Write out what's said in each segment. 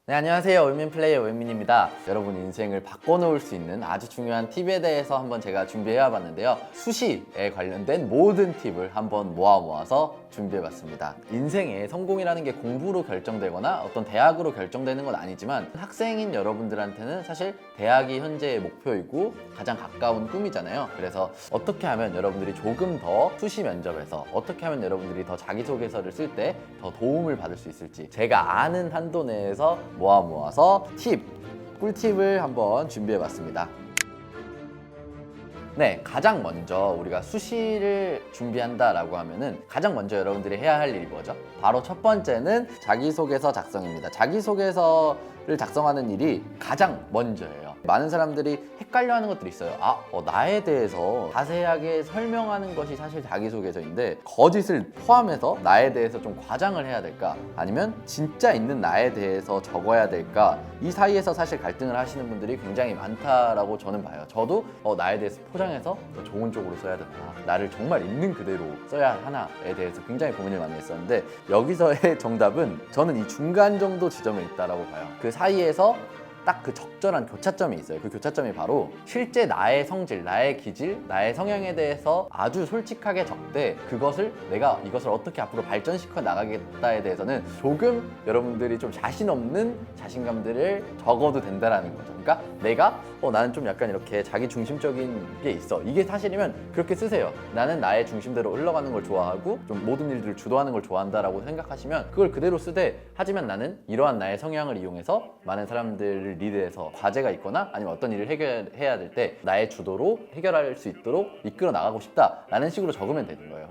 네, 안녕하세요. 올민플레이어 올민입니다. 여러분 인생을 바꿔놓을 수 있는 아주 중요한 팁에 대해서 한번 제가 준비해봤는데요. 수시에 관련된 모든 팁을 한번 모아서 준비해봤습니다. 인생의 성공이라는 게 공부로 결정되거나 어떤 대학으로 결정되는 건 아니지만 학생인 여러분들한테는 사실 대학이 현재의 목표이고 가장 가까운 꿈이잖아요. 그래서 어떻게 하면 여러분들이 조금 더 수시 면접에서 어떻게 하면 여러분들이 더 자기소개서를 쓸 때 더 도움을 받을 수 있을지 제가 아는 한도 내에서 모아서 꿀팁을 한번 준비해봤습니다. 네, 가장 먼저 우리가 수시를 준비한다라고 하면은 가장 먼저 여러분들이 해야 할 일이 뭐죠? 바로 첫 번째는 자기소개서 작성입니다. 자기소개서를 작성하는 일이 가장 먼저예요. 많은 사람들이 헷갈려하는 것들이 있어요. 나에 대해서 자세하게 설명하는 것이 사실 자기소개서인데 거짓을 포함해서 나에 대해서 좀 과장을 해야 될까? 아니면 진짜 있는 나에 대해서 적어야 될까? 이 사이에서 사실 갈등을 하시는 분들이 굉장히 많다라고 저는 봐요. 저도 나에 대해서 포장해서 좋은 쪽으로 써야 되나, 나를 정말 있는 그대로 써야 하나에 대해서 굉장히 고민을 많이 했었는데 여기서의 정답은 저는 이 중간 정도 지점에 있다라고 봐요. 그 사이에서 딱 그 적절한 교차점이 있어요. 그 교차점이 바로 실제 나의 성질, 나의 기질, 나의 성향에 대해서 아주 솔직하게 적되 그것을 내가 이것을 어떻게 앞으로 발전시켜 나가겠다에 대해서는 조금 여러분들이 좀 자신 없는 자신감들을 적어도 된다라는 거죠. 그러니까 내가 나는 좀 약간 이렇게 자기 중심적인 게 있어. 이게 사실이면 그렇게 쓰세요. 나는 나의 중심대로 흘러가는 걸 좋아하고 좀 모든 일들을 주도하는 걸 좋아한다라고 생각하시면 그걸 그대로 쓰되 하지만 나는 이러한 나의 성향을 이용해서 많은 사람들을 리드해서 과제가 있거나 아니면 어떤 일을 해결해야 될 때 나의 주도로 해결할 수 있도록 이끌어 나가고 싶다라는 식으로 적으면 되는 거예요.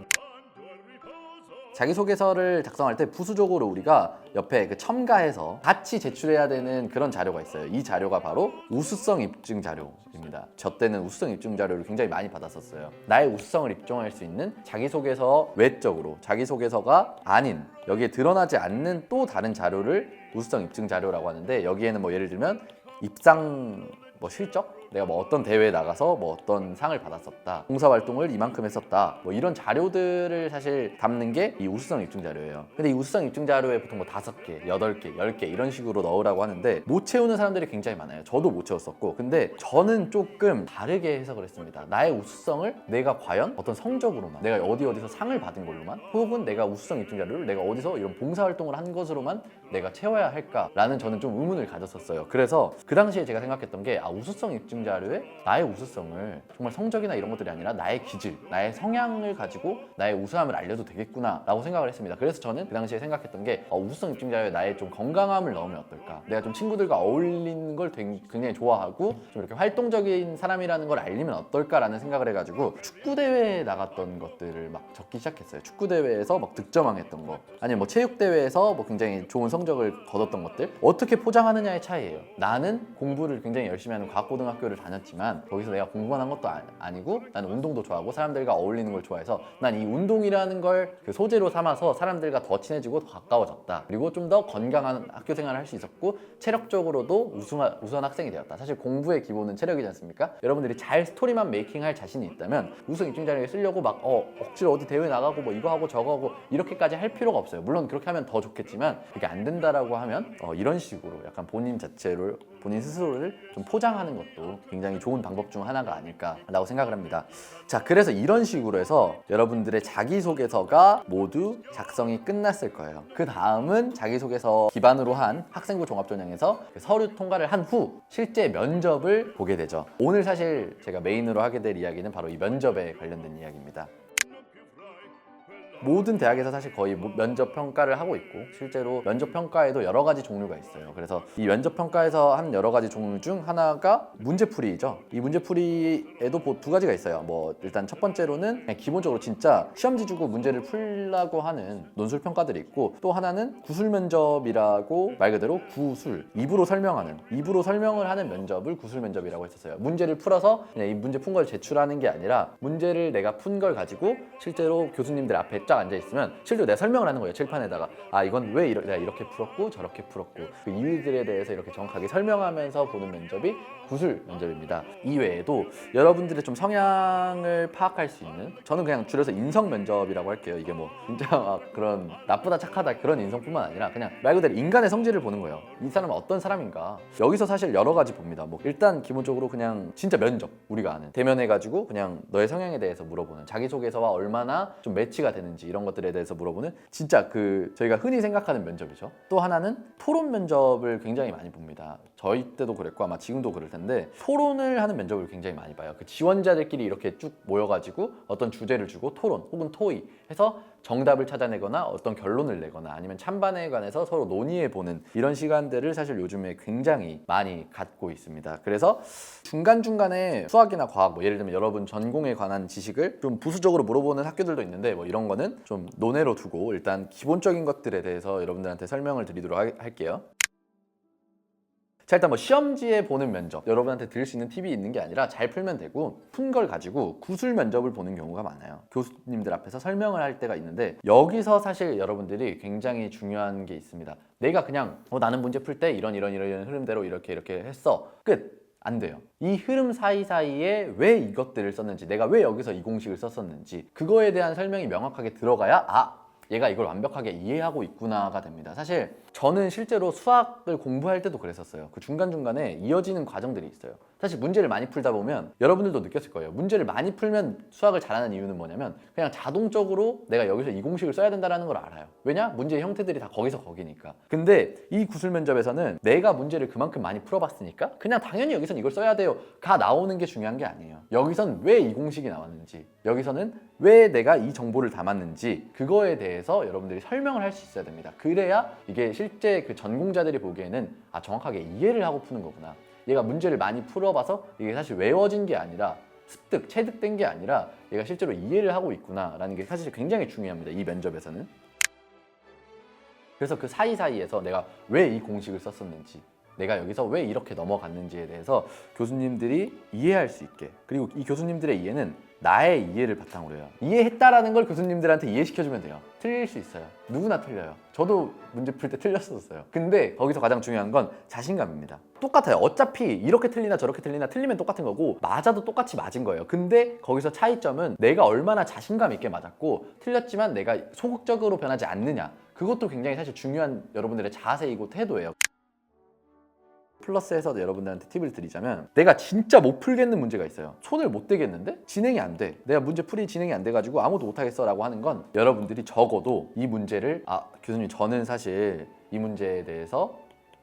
자기소개서를 작성할 때 부수적으로 우리가 옆에 그 첨가해서 같이 제출해야 되는 그런 자료가 있어요. 이 자료가 바로 우수성 입증 자료입니다. 저 때는 우수성 입증 자료를 굉장히 많이 받았었어요. 나의 우수성을 입증할 수 있는 자기소개서 외적으로 자기소개서가 아닌 여기에 드러나지 않는 또 다른 자료를 우수성 입증 자료라고 하는데 여기에는 뭐 예를 들면 입상 실적? 내가 어떤 대회에 나가서 어떤 상을 받았었다. 봉사활동을 이만큼 했었다. 이런 자료들을 사실 담는 게 이 우수성 입증 자료예요. 근데 이 우수성 입증 자료에 보통 5개, 8개, 10개 이런 식으로 넣으라고 하는데 못 채우는 사람들이 굉장히 많아요. 저도 못 채웠었고. 근데 저는 조금 다르게 해석을 했습니다. 나의 우수성을 내가 과연 어떤 성적으로만 내가 어디서 상을 받은 걸로만 혹은 내가 우수성 입증 자료를 내가 어디서 이런 봉사활동을 한 것으로만 내가 채워야 할까라는 저는 좀 의문을 가졌었어요. 그래서 그 당시에 제가 생각했던 게 우수성 입증 자료에 나의 우수성을 정말 성적이나 이런 것들이 아니라 나의 기질, 나의 성향을 가지고 나의 우수함을 알려도 되겠구나 라고 생각을 했습니다. 그래서 저는 그 당시에 생각했던 게 우수성 입증 자료에 나의 좀 건강함을 넣으면 어떨까? 내가 좀 친구들과 어울리는 걸 굉장히 좋아하고 좀 이렇게 활동적인 사람이라는 걸 알리면 어떨까라는 생각을 해가지고 축구대회에 나갔던 것들을 막 적기 시작했어요. 축구대회에서 득점왕했던 거 아니면 체육대회에서 굉장히 좋은 성적을 거뒀던 것들 어떻게 포장하느냐의 차이예요. 나는 공부를 굉장히 열심히 하는 과학고등학교를 다녔지만 거기서 내가 공부만 한 것도 아니고 나는 운동도 좋아하고 사람들과 어울리는 걸 좋아해서 난 이 운동이라는 걸 그 소재로 삼아서 사람들과 더 친해지고 더 가까워졌다. 그리고 좀 더 건강한 학교 생활을 할 수 있었고 체력적으로도 우수한 학생이 되었다. 사실 공부의 기본은 체력이지 않습니까? 여러분들이 잘 스토리만 메이킹할 자신이 있다면 우수성 입증 자료에 쓰려고 억지로 어디 대회 나가고 이거 하고 저거 하고 이렇게까지 할 필요가 없어요. 물론 그렇게 하면 더 좋겠지만 그게 안 된다라고 하면 이런 식으로 약간 본인 스스로를 좀 포장하는 것도 굉장히 좋은 방법 중 하나가 아닐까라고 생각을 합니다. 자, 그래서 이런 식으로 해서 여러분들의 자기소개서가 모두 작성이 끝났을 거예요. 그 다음은 자기소개서 기반으로 한 학생부 종합전형에서 서류 통과를 한 후 실제 면접을 보게 되죠. 오늘 사실 제가 메인으로 하게 될 이야기는 바로 이 면접에 관련된 이야기입니다. 모든 대학에서 사실 거의 면접 평가를 하고 있고 실제로 면접 평가에도 여러 가지 종류가 있어요. 그래서 이 면접 평가에서 한 여러 가지 종류 중 하나가 문제풀이죠. 이 문제풀이에도 2가지가 있어요. 일단 첫 번째로는 그냥 기본적으로 진짜 시험지 주고 문제를 풀라고 하는 논술 평가들이 있고 또 하나는 구술 면접이라고 말 그대로 입으로 설명을 하는 면접을 구술 면접이라고 했었어요. 문제를 풀어서 그냥 이 문제 푼 걸 제출하는 게 아니라 문제를 내가 푼 걸 가지고 실제로 교수님들 앞에 쫙 앉아있으면 실제로 내가 설명을 하는 거예요. 칠판에다가 이건 왜 내가 이렇게 풀었고 저렇게 풀었고 그 이유들에 대해서 이렇게 정확하게 설명하면서 보는 면접이 구술 면접입니다. 이외에도 여러분들의 좀 성향을 파악할 수 있는, 저는 그냥 줄여서 인성 면접이라고 할게요. 이게 뭐 진짜 막 그런 나쁘다 착하다 그런 인성뿐만 아니라 그냥 말 그대로 인간의 성질을 보는 거예요. 이 사람은 어떤 사람인가. 여기서 사실 여러 가지 봅니다. 뭐 일단 기본적으로 그냥 진짜 면접, 우리가 아는 대면해가지고 그냥 너의 성향에 대해서 물어보는, 자기소개서와 얼마나 좀 매치가 되는지 이런 것들에 대해서 물어보는 진짜 그 저희가 흔히 생각하는 면접이죠. 또 하나는 토론 면접을 굉장히 많이 봅니다. 저희 때도 그랬고 아마 지금도 그럴 텐데 토론을 하는 면접을 굉장히 많이 봐요. 그 지원자들끼리 이렇게 쭉 모여가지고 어떤 주제를 주고 토론 혹은 토의 해서 정답을 찾아내거나 어떤 결론을 내거나 아니면 찬반에 관해서 서로 논의해보는 이런 시간들을 사실 요즘에 굉장히 많이 갖고 있습니다. 그래서 중간중간에 수학이나 과학, 뭐 예를 들면 여러분 전공에 관한 지식을 좀 부수적으로 물어보는 학교들도 있는데 뭐 이런 거는 좀 논외로 두고 일단 기본적인 것들에 대해서 여러분들한테 설명을 드리도록 할게요. 자, 일단 뭐 시험지에 보는 면접, 여러분한테 드릴 수 있는 팁이 있는 게 아니라 잘 풀면 되고, 푼 걸 가지고 구술 면접을 보는 경우가 많아요. 교수님들 앞에서 설명을 할 때가 있는데 여기서 사실 여러분들이 굉장히 중요한 게 있습니다. 내가 그냥 나는 문제 풀 때 이런 흐름대로 이렇게 했어, 끝. 안 돼요. 이 흐름 사이사이에 왜 이것들을 썼는지, 내가 왜 여기서 이 공식을 썼었는지 그거에 대한 설명이 명확하게 들어가야 얘가 이걸 완벽하게 이해하고 있구나가 됩니다. 사실 저는 실제로 수학을 공부할 때도 그랬었어요. 그 중간중간에 이어지는 과정들이 있어요. 사실 문제를 많이 풀다 보면 여러분들도 느꼈을 거예요. 문제를 많이 풀면 수학을 잘하는 이유는 뭐냐면 그냥 자동적으로 내가 여기서 이 공식을 써야 된다는 걸 알아요. 왜냐? 문제의 형태들이 다 거기니까. 근데 이 구술 면접에서는 내가 문제를 그만큼 많이 풀어봤으니까 그냥 당연히 여기선 이걸 써야 돼요 가 나오는 게 중요한 게 아니에요. 여기선 왜 이 공식이 나왔는지, 여기서는 왜 내가 이 정보를 담았는지 그거에 대해서 여러분들이 설명을 할 수 있어야 됩니다. 그래야 이게 실제 그 전공자들이 보기에는 정확하게 이해를 하고 푸는 거구나. 얘가 문제를 많이 풀어봐서 이게 사실 외워진 게 아니라 습득, 체득된 게 아니라 얘가 실제로 이해를 하고 있구나라는 게 사실 굉장히 중요합니다. 이 면접에서는. 그래서 그 사이사이에서 내가 왜 이 공식을 썼었는지, 내가 여기서 왜 이렇게 넘어갔는지에 대해서 교수님들이 이해할 수 있게, 그리고 이 교수님들의 이해는 나의 이해를 바탕으로 해요. 이해했다라는 걸 교수님들한테 이해시켜주면 돼요. 틀릴 수 있어요. 누구나 틀려요. 저도 문제 풀 때 틀렸었어요. 근데 거기서 가장 중요한 건 자신감입니다. 똑같아요. 어차피 이렇게 틀리나 저렇게 틀리나 틀리면 똑같은 거고 맞아도 똑같이 맞은 거예요. 근데 거기서 차이점은 내가 얼마나 자신감 있게 맞았고 틀렸지만 내가 소극적으로 변하지 않느냐, 그것도 굉장히 사실 중요한 여러분들의 자세이고 태도예요. 플러스해서 여러분들한테 팁을 드리자면, 내가 진짜 못 풀겠는 문제가 있어요. 손을 못 대겠는데? 진행이 안 돼. 내가 문제 풀이 진행이 안 돼가지고 아무도 못하겠어 라고 하는 건, 여러분들이 적어도 이 문제를 교수님 저는 사실 이 문제에 대해서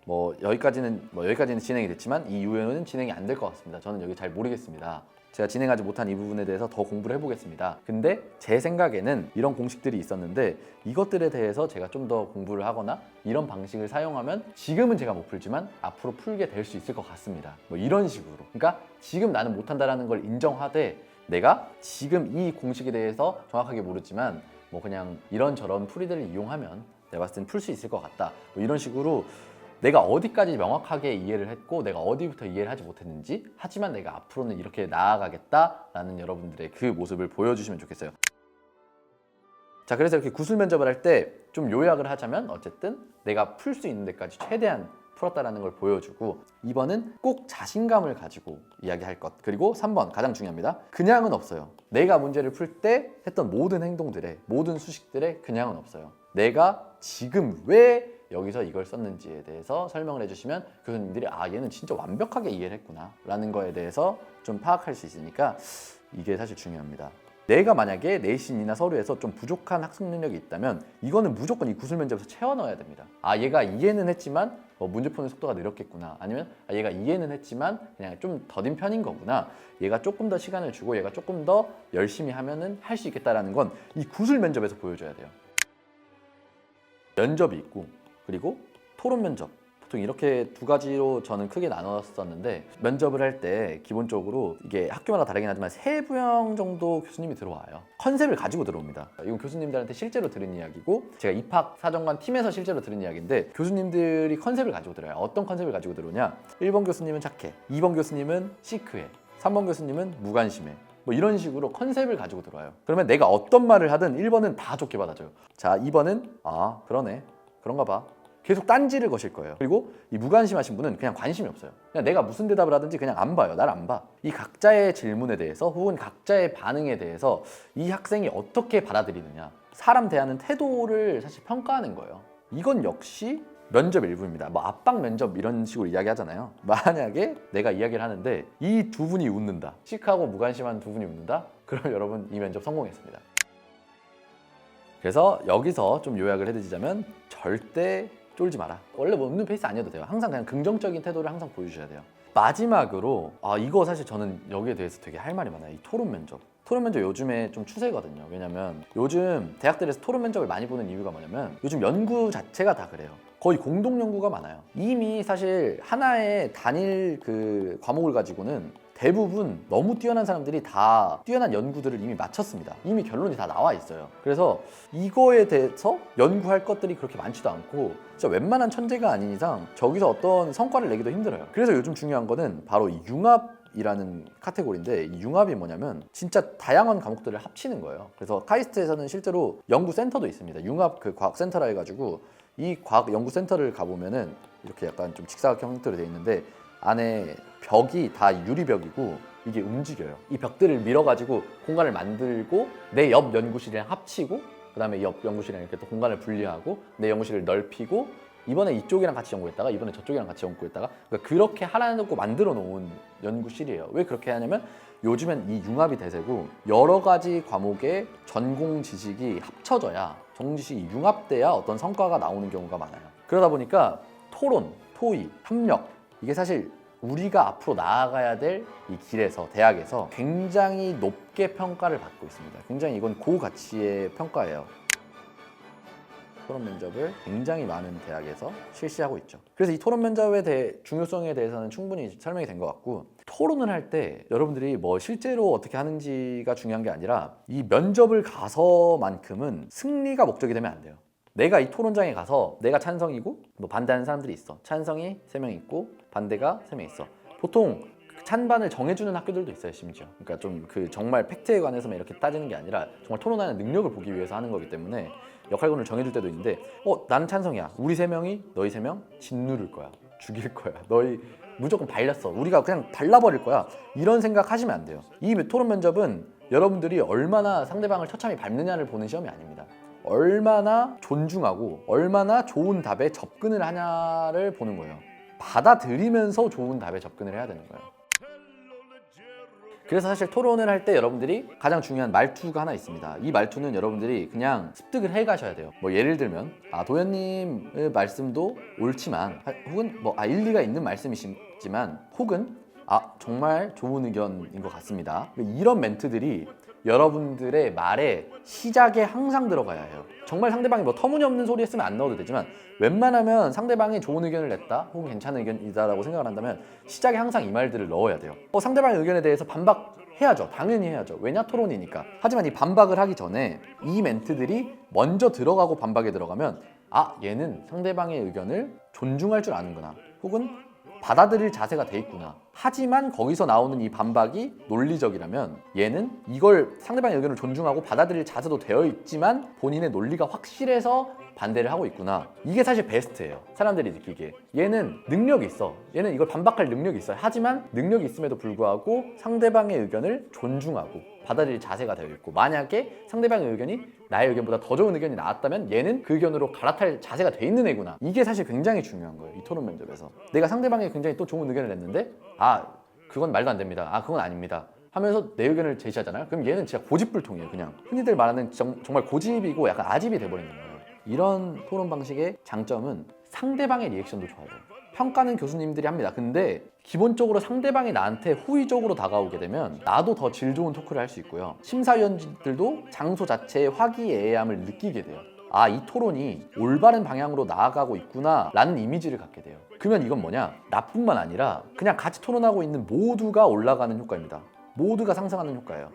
여기까지는 진행이 됐지만 이 이후에는 진행이 안 될 것 같습니다. 저는 여기 잘 모르겠습니다. 제가 진행하지 못한 이 부분에 대해서 더 공부를 해보겠습니다. 근데 제 생각에는 이런 공식들이 있었는데 이것들에 대해서 제가 좀 더 공부를 하거나 이런 방식을 사용하면 지금은 제가 못 풀지만 앞으로 풀게 될 수 있을 것 같습니다. 이런 식으로. 그러니까 지금 나는 못한다라는 걸 인정하되 내가 지금 이 공식에 대해서 정확하게 모르지만 그냥 이런저런 풀이들을 이용하면 내가 봤을 땐 풀 수 있을 것 같다. 이런 식으로 내가 어디까지 명확하게 이해를 했고 내가 어디부터 이해를 하지 못했는지, 하지만 내가 앞으로는 이렇게 나아가겠다라는 여러분들의 그 모습을 보여주시면 좋겠어요. 자, 그래서 이렇게 구술 면접을 할 때 좀 요약을 하자면 어쨌든 내가 풀 수 있는 데까지 최대한 풀었다라는 걸 보여주고, 2번은 꼭 자신감을 가지고 이야기할 것, 그리고 3번 가장 중요합니다. 그냥은 없어요. 내가 문제를 풀 때 했던 모든 행동들에, 모든 수식들에 그냥은 없어요. 내가 지금 왜 여기서 이걸 썼는지에 대해서 설명을 해주시면 교수님들이 얘는 진짜 완벽하게 이해를 했구나 라는 거에 대해서 좀 파악할 수 있으니까 이게 사실 중요합니다. 내가 만약에 내신이나 서류에서 좀 부족한 학습 능력이 있다면 이거는 무조건 이 구술 면접에서 채워 넣어야 됩니다. 얘가 이해는 했지만 문제 푸는 속도가 느렸겠구나, 아니면 얘가 이해는 했지만 그냥 좀 더딘 편인 거구나, 얘가 조금 더 시간을 주고 얘가 조금 더 열심히 하면은 할 수 있겠다라는 건 이 구술 면접에서 보여줘야 돼요. 면접이 있고 그리고 토론 면접, 보통 이렇게 두 가지로 저는 크게 나눴었는데, 면접을 할 때 기본적으로 이게 학교마다 다르긴 하지만 3부형 정도 교수님이 들어와요. 컨셉을 가지고 들어옵니다. 이건 교수님들한테 실제로 들은 이야기고 제가 입학사정관 팀에서 실제로 들은 이야기인데, 교수님들이 컨셉을 가지고 들어요. 어떤 컨셉을 가지고 들어오냐, 1번 교수님은 착해, 2번 교수님은 시크해, 3번 교수님은 무관심해, 뭐 이런 식으로 컨셉을 가지고 들어와요. 그러면 내가 어떤 말을 하든 1번은 다 좋게 받아줘요. 자, 2번은 아 그러네 그런가 봐. 계속 딴지를 거실 거예요. 그리고 이 무관심하신 분은 그냥 관심이 없어요. 그냥 내가 무슨 대답을 하든지 그냥 안 봐요. 날 안 봐. 이 각자의 질문에 대해서 혹은 각자의 반응에 대해서 이 학생이 어떻게 받아들이느냐, 사람 대하는 태도를 사실 평가하는 거예요. 이건 역시 면접 일부입니다. 뭐 압박 면접 이런 식으로 이야기하잖아요. 만약에 내가 이야기를 하는데 이 두 분이 웃는다, 씩하고 무관심한 두 분이 웃는다, 그럼 여러분 이 면접 성공했습니다. 그래서 여기서 좀 요약을 해드리자면 절대 쫄지 마라. 원래 뭐 없는 페이스 아니어도 돼요. 항상 그냥 긍정적인 태도를 항상 보여주셔야 돼요. 마지막으로 이거 사실 저는 여기에 대해서 되게 할 말이 많아요. 이 토론 면접. 토론 면접 요즘에 좀 추세거든요. 왜냐면 요즘 대학들에서 토론 면접을 많이 보는 이유가 뭐냐면 요즘 연구 자체가 다 그래요. 거의 공동 연구가 많아요. 이미 사실 하나의 단일 그 과목을 가지고는 대부분 너무 뛰어난 사람들이 다 뛰어난 연구들을 이미 마쳤습니다. 이미 결론이 다 나와 있어요. 그래서 이거에 대해서 연구할 것들이 그렇게 많지도 않고 진짜 웬만한 천재가 아닌 이상 저기서 어떤 성과를 내기도 힘들어요. 그래서 요즘 중요한 거는 바로 이 융합이라는 카테고리인데, 이 융합이 뭐냐면 진짜 다양한 과목들을 합치는 거예요. 그래서 카이스트에서는 실제로 연구센터도 있습니다. 융합 그 과학센터라 해가지고 이 과학 연구센터를 가보면은 이렇게 약간 좀 직사각 형태로 되어 있는데 안에 벽이 다 유리벽이고 이게 움직여요. 이 벽들을 밀어가지고 공간을 만들고 내 옆 연구실이랑 합치고 그 다음에 옆 연구실이랑 이렇게 또 공간을 분리하고 내 연구실을 넓히고 이번에 이쪽이랑 같이 연구했다가 이번에 저쪽이랑 같이 연구했다가 그러니까 그렇게 하라고 만들어 놓은 연구실이에요. 왜 그렇게 하냐면 요즘엔 이 융합이 대세고 여러 가지 과목의 전공 지식이 합쳐져야 전공 지식이 융합돼야 어떤 성과가 나오는 경우가 많아요. 그러다 보니까 토론, 토의, 협력 이게 사실 우리가 앞으로 나아가야 될 이 길에서 대학에서 굉장히 높게 평가를 받고 있습니다. 굉장히 이건 고가치의 평가예요. 토론 면접을 굉장히 많은 대학에서 실시하고 있죠. 그래서 이 토론 면접에 대해 중요성에 대해서는 충분히 설명이 된 것 같고, 토론을 할 때 여러분들이 뭐 실제로 어떻게 하는지가 중요한 게 아니라 이 면접을 가서만큼은 승리가 목적이 되면 안 돼요. 내가 이 토론장에 가서 내가 찬성이고 뭐 반대하는 사람들이 있어. 찬성이 3명 있고 반대가 3명 있어. 보통 찬반을 정해주는 학교들도 있어요, 심지어. 그러니까 좀 그 정말 팩트에 관해서만 이렇게 따지는 게 아니라 정말 토론하는 능력을 보기 위해서 하는 거기 때문에 역할군을 정해줄 때도 있는데 나는 찬성이야. 우리 3명이 너희 3명 짓누를 거야. 죽일 거야. 너희 무조건 발렸어. 우리가 그냥 발라버릴 거야. 이런 생각 하시면 안 돼요. 이 토론 면접은 여러분들이 얼마나 상대방을 처참히 밟느냐를 보는 시험이 아닙니다. 얼마나 존중하고 얼마나 좋은 답에 접근을 하냐를 보는 거예요. 받아들이면서 좋은 답에 접근을 해야 되는 거예요. 그래서 사실 토론을 할 때 여러분들이 가장 중요한 말투가 하나 있습니다. 이 말투는 여러분들이 그냥 습득을 해 가셔야 돼요. 뭐 예를 들면 도현님의 말씀도 옳지만 혹은 일리가 있는 말씀이시지만 혹은 정말 좋은 의견인 것 같습니다. 이런 멘트들이 여러분들의 말의 시작에 항상 들어가야 해요. 정말 상대방이 뭐 터무니없는 소리 했으면 안 넣어도 되지만 웬만하면 상대방이 좋은 의견을 냈다 혹은 괜찮은 의견이다라고 생각을 한다면 시작에 항상 이 말들을 넣어야 돼요. 상대방의 의견에 대해서 반박해야죠. 당연히 해야죠. 왜냐? 토론이니까. 하지만 이 반박을 하기 전에 이 멘트들이 먼저 들어가고 반박에 들어가면 얘는 상대방의 의견을 존중할 줄 아는구나, 혹은 받아들일 자세가 돼 있구나. 하지만 거기서 나오는 이 반박이 논리적이라면 얘는 이걸 상대방의 의견을 존중하고 받아들일 자세도 되어 있지만 본인의 논리가 확실해서 반대를 하고 있구나. 이게 사실 베스트예요. 사람들이 느끼기에 얘는 능력이 있어. 얘는 이걸 반박할 능력이 있어요. 하지만 능력이 있음에도 불구하고 상대방의 의견을 존중하고 받아들일 자세가 되어 있고, 만약에 상대방의 의견이 나의 의견보다 더 좋은 의견이 나왔다면 얘는 그 의견으로 갈아탈 자세가 돼 있는 애구나. 이게 사실 굉장히 중요한 거예요. 이 토론 면접에서 내가 상대방이 굉장히 또 좋은 의견을 냈는데 그건 말도 안 됩니다. 그건 아닙니다 하면서 내 의견을 제시하잖아요. 그럼 얘는 진짜 고집불통이에요. 그냥 흔히들 말하는 정말 고집이고 약간 아집이 돼버리는 거예요. 이런 토론 방식의 장점은 상대방의 리액션도 좋아요. 평가는 교수님들이 합니다. 근데 기본적으로 상대방이 나한테 호의적으로 다가오게 되면 나도 더 질 좋은 토크를 할 수 있고요. 심사위원들도 장소 자체의 화기애애함을 느끼게 돼요. 이 토론이 올바른 방향으로 나아가고 있구나 라는 이미지를 갖게 돼요. 그러면 이건 뭐냐? 나뿐만 아니라 그냥 같이 토론하고 있는 모두가 올라가는 효과입니다. 모두가 상승하는 효과예요.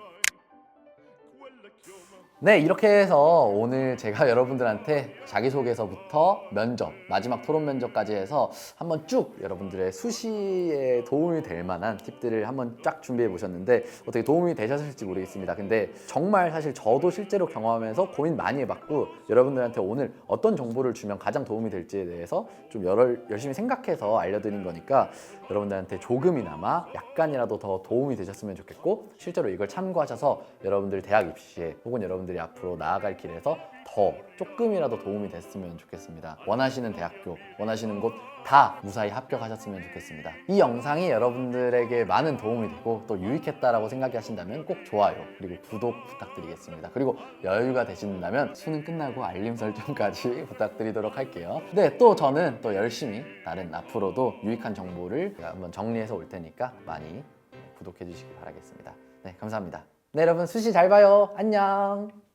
네, 이렇게 해서 오늘 제가 여러분들한테 자기소개서부터 면접, 마지막 토론 면접까지 해서 한번 쭉 여러분들의 수시에 도움이 될 만한 팁들을 한번 쫙 준비해 보셨는데 어떻게 도움이 되셨을지 모르겠습니다. 근데 정말 사실 저도 실제로 경험하면서 고민 많이 해봤고 여러분들한테 오늘 어떤 정보를 주면 가장 도움이 될지에 대해서 좀 열심히 생각해서 알려드린 거니까 여러분들한테 조금이나마 약간이라도 더 도움이 되셨으면 좋겠고 실제로 이걸 참고하셔서 여러분들 대학 입시에 혹은 여러분들이 앞으로 나아갈 길에서 더 조금이라도 도움이 됐으면 좋겠습니다. 원하시는 대학교, 원하시는 곳 다 무사히 합격하셨으면 좋겠습니다. 이 영상이 여러분들에게 많은 도움이 되고 또 유익했다라고 생각하신다면 꼭 좋아요 그리고 구독 부탁드리겠습니다. 그리고 여유가 되신다면 수능 끝나고 알림 설정까지 부탁드리도록 할게요. 네, 또 저는 또 열심히 다른 앞으로도 유익한 정보를 제가 한번 정리해서 올 테니까 많이 구독해 주시기 바라겠습니다. 네, 감사합니다. 네, 여러분 수시 잘 봐요. 안녕.